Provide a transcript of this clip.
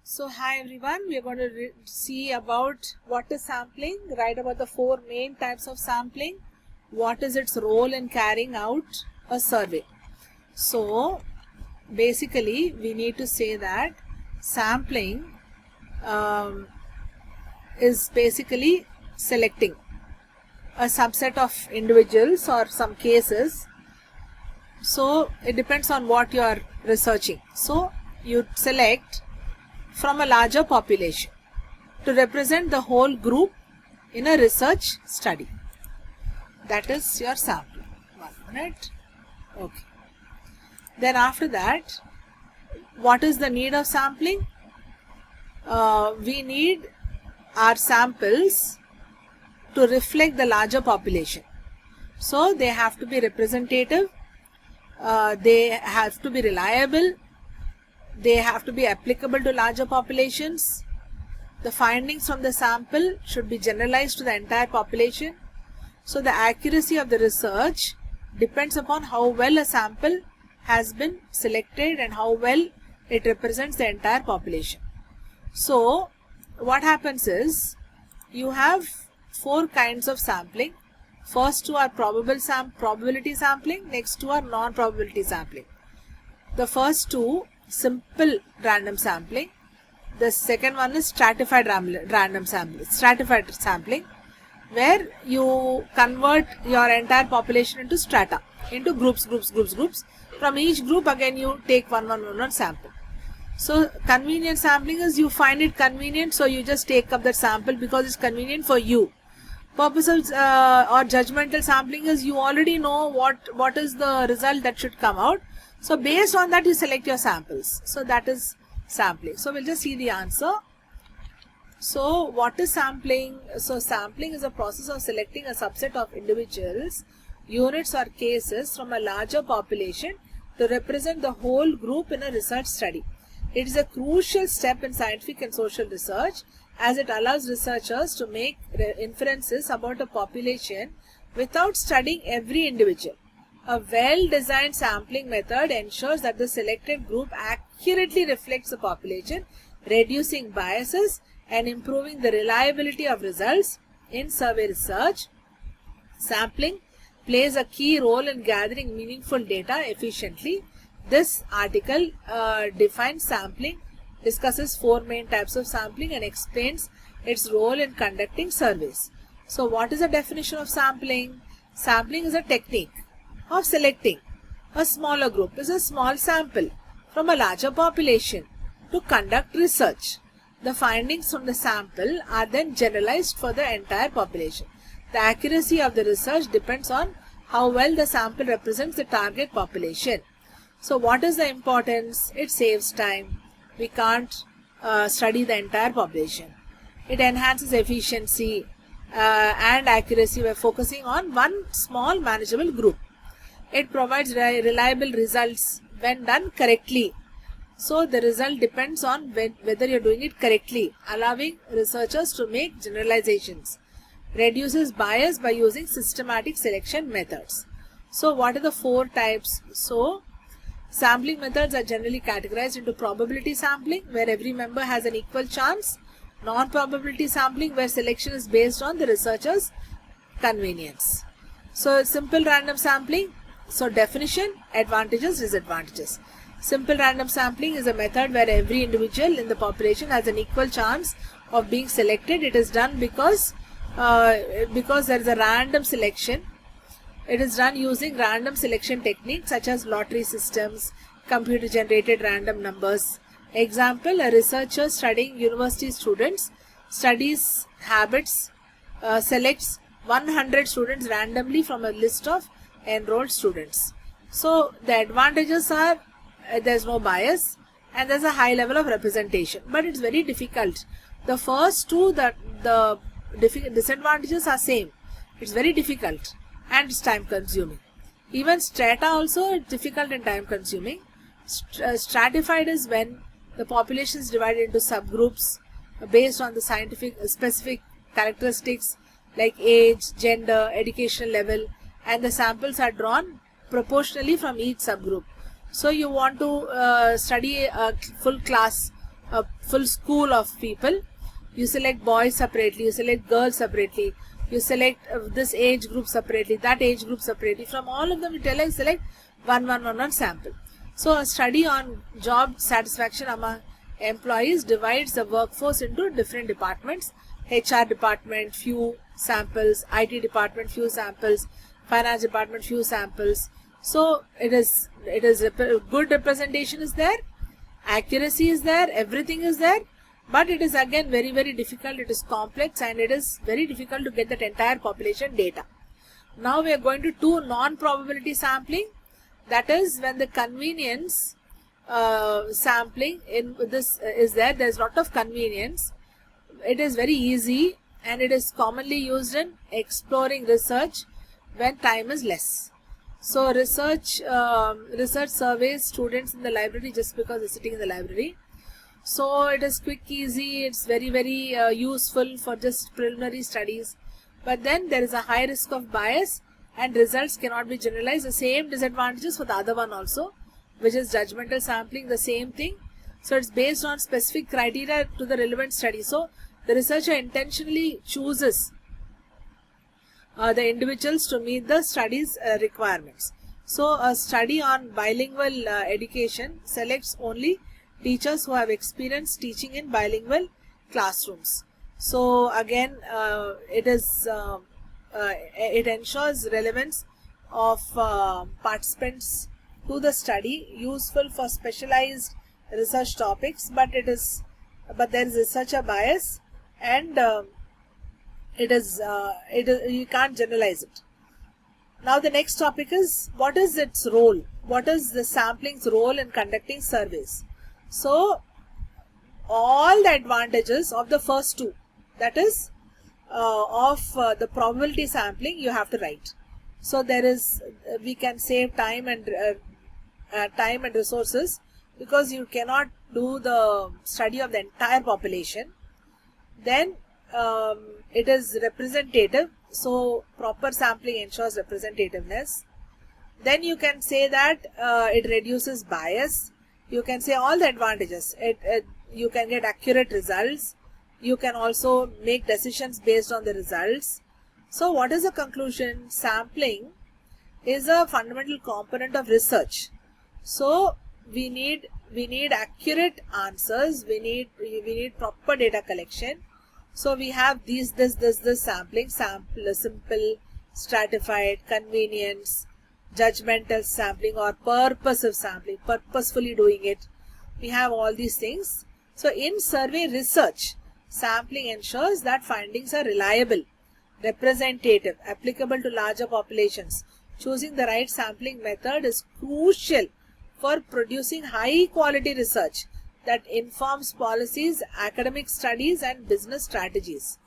So hi everyone, we are going to see about what is sampling, write about the four main types of sampling, what is its role in carrying out a survey. So basically we need to say that sampling is basically selecting a subset of individuals or some cases. So it depends on what you are researching. So you select from a larger population to represent the whole group in a research study. That is your sample. 1 minute. Okay. Then after that, what is the need of sampling? We need our samples to reflect the larger population. So they have to be representative, they have to be reliable, they have to be applicable to larger populations. The findings from the sample should be generalized to the entire population. So the accuracy of the research depends upon how well a sample has been selected and how well it represents the entire population. So what happens is, you have four kinds of sampling. First two are probability sampling, next two are non-probability sampling. The first two, simple random sampling. The second one is stratified sampling, where you convert your entire population into strata, into groups. From each group again you take one sample. So convenient sampling is, you find it convenient, so you just take up that sample because it's convenient for you. Purpose of or judgmental sampling is, you already know what is the result that should come out. So based on that you select your samples. So that is sampling. So we'll just see the answer. So what is sampling? So sampling is a process of selecting a subset of individuals, units or cases from a larger population to represent the whole group in a research study. It is a crucial step in scientific and social research, as it allows researchers to make inferences about a population without studying every individual. A well-designed sampling method ensures that the selected group accurately reflects the population, reducing biases and improving the reliability of results in survey research. Sampling plays a key role in gathering meaningful data efficiently. This article defines sampling, discusses four main types of sampling and explains its role in conducting surveys. So what is the definition of sampling? Sampling is a technique of selecting a smaller group, is a small sample from a larger population to conduct research. The findings from the sample are then generalized for the entire population. The accuracy of the research depends on how well the sample represents the target population. So what is the importance? It saves time. We can't study the entire population. It enhances efficiency and accuracy by focusing on one small manageable group. It provides reliable results when done correctly. So the result depends on whether you're doing it correctly, allowing researchers to make generalizations. Reduces bias by using systematic selection methods. So what are the four types? So sampling methods are generally categorized into probability sampling, where every member has an equal chance. Non-probability sampling, where selection is based on the researcher's convenience. So simple random sampling. So definition, advantages, disadvantages. Simple random sampling is a method where every individual in the population has an equal chance of being selected. It is done because there is a random selection. It is done using random selection techniques such as lottery systems, computer generated random numbers. Example, a researcher studying university students studies habits, selects 100 students randomly from a list of enrolled students. So the advantages are, there's no bias and there's a high level of representation, but it's very difficult. The first two, the disadvantages are same. It's very difficult and it's time consuming. Even strata also is difficult and time consuming. Stratified is when the population is divided into subgroups based on the scientific specific characteristics like age, gender, educational level, and the samples are drawn proportionally from each subgroup. So you want to study a full class a full school of people. You select boys separately, you select girls separately, you select this age group separately, that age group separately. From all of them, you select one sample. So a study on job satisfaction among employees divides the workforce into different departments. HR department, few samples, IT department, few samples, finance department, few samples. So it is good representation is there, accuracy is there, everything is there, but it is again very, very difficult. It is complex and it is very difficult to get that entire population data. Now we are going to do non-probability sampling. That is when the convenience sampling in this is there. There is lot of convenience. It is very easy and it is commonly used in exploring research when time is less. So research surveys students in the library just because they're sitting in the library. So it is quick, easy, it's very, very useful for just preliminary studies. But then there is a high risk of bias and results cannot be generalized. The same disadvantages for the other one also, which is judgmental sampling, the same thing. So it's based on specific criteria to the relevant study. So the researcher intentionally chooses the individuals to meet the study's requirements. So a study on bilingual education selects only teachers who have experience teaching in bilingual classrooms. So again, it ensures relevance of participants to the study, useful for specialized research topics, but there is such a bias, and you can't generalize it. Now the next topic is, what is its role? What is the sampling's role in conducting surveys? So all the advantages of the first two, that is the probability sampling, you have to write. So there is, we can save time and resources, because you cannot do the study of the entire population. Then it is representative, so proper sampling ensures representativeness. Then you can say that it reduces bias. You can say all the advantages. You can get accurate results. You can also make decisions based on the results. So what is the conclusion? Sampling is a fundamental component of research. So we need accurate answers. We need proper data collection. So we have this sampling: simple, stratified, convenience, judgmental sampling, or purposive sampling, purposefully doing it. We have all these things. So in survey research, sampling ensures that findings are reliable, representative, applicable to larger populations. Choosing the right sampling method is crucial for producing high quality research that informs policies, academic studies, and business strategies.